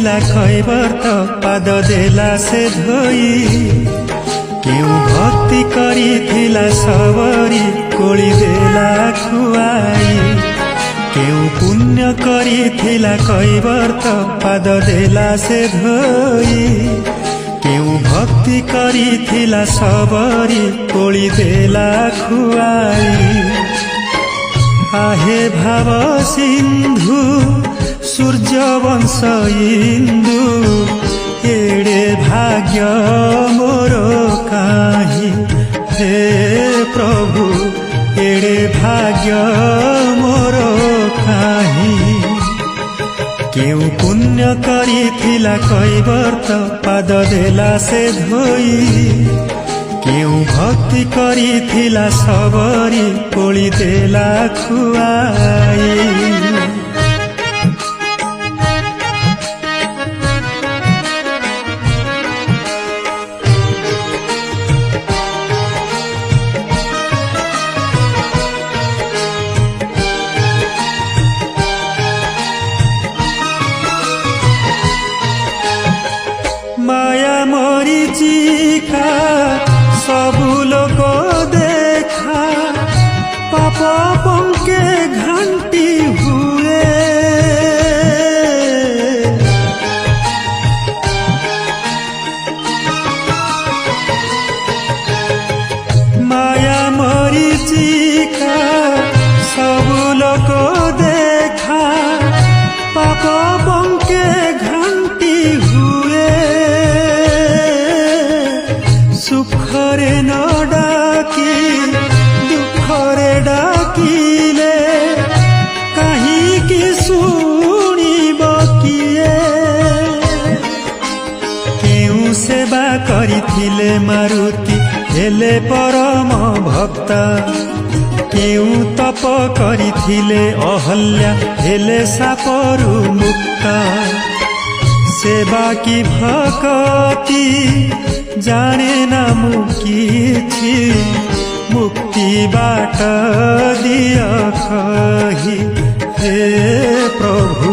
थिला खैबर त पाद देला से धोई केउ भक्ति करी थिला सबरी कोली देला खुआई केउ पुण्य करी थिला खैबर त पाद देला से धोई केउ भक्ति करी थिला सबरी कोली देला खुआई आहे भाव सिंधु सूर्य वंश इंदु एड़े भाग्य मोर काहि हे प्रभु एड़े भाग्य मोर काहि केउ पुण्य करी थिला कैबर त पाद देला से धोई केउ भक्ति करी थिला सबरी कोली देला खुआई माया मरीचिका सबु लोक देखा पाप पंके घंटी हुए माया मरीचिका सबु लोक देखा पाप पंके घंटी हुए सुखरे न डाकी दुखरे डाकिले कहीं की शुणिब किए केउ सेवा करिथिले मारुति हेले परम भक्त केउ तप करिथिले अहल्या हेले सापरु मुक्त सेवा की भक्ति जाने ना मुकिछि मुक्ति बाट दिया कही हे प्रभु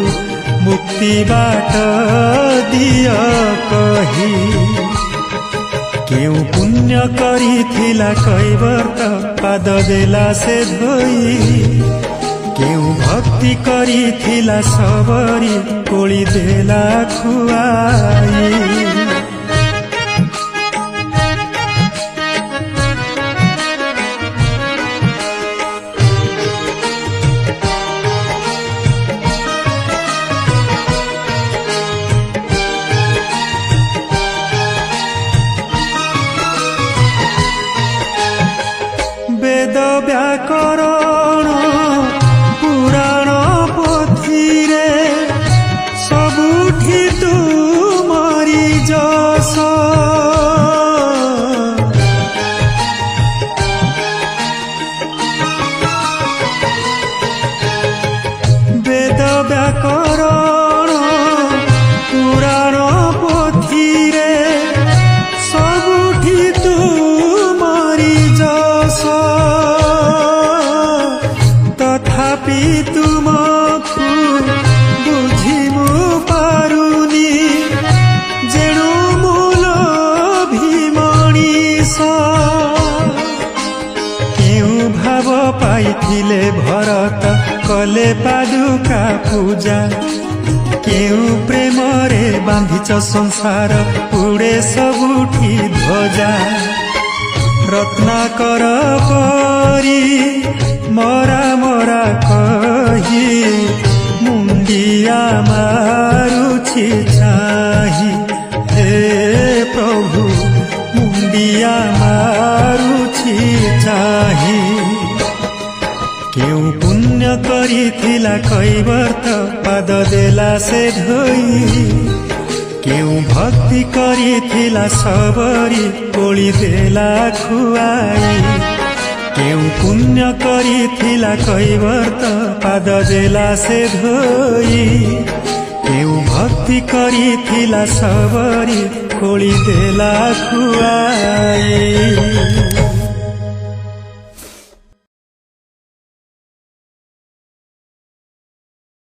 मुक्ति बाट दिया कही केउ पुण्य करी थिला कैबर त पाद देला से धोई केउ भक्ति करी थिला सबरी कोली देला खुआई वेद व्याकरण पुराण पोथीरे सबुठी तुमरी जस वेद व्याकरण पुराण पोथीरे सबुठी तुमरी जस तथापि तुमकु बुझिमु पारुनी जेणु मूल भीमणीस केउ भाव पाइथिले भरत कले पादुका पूजा केउ प्रेम रे बांधिच संसार उड़े सबुठी ध्वजा रत्नाकर परी मरा मरा कही मुंडिया मारुछि चाही हे प्रभु मुंडिया मारुछि चाही केउ पुण्य करी थिला कैबर त पाद देला से धोई केउ भक्ति करी थिला सबरी कोली देला खुआई केउ पुण्य करी थिला कैबर त पाद देला से धोई केउ भक्ति करी थिला सबरी कोली देला खुआई।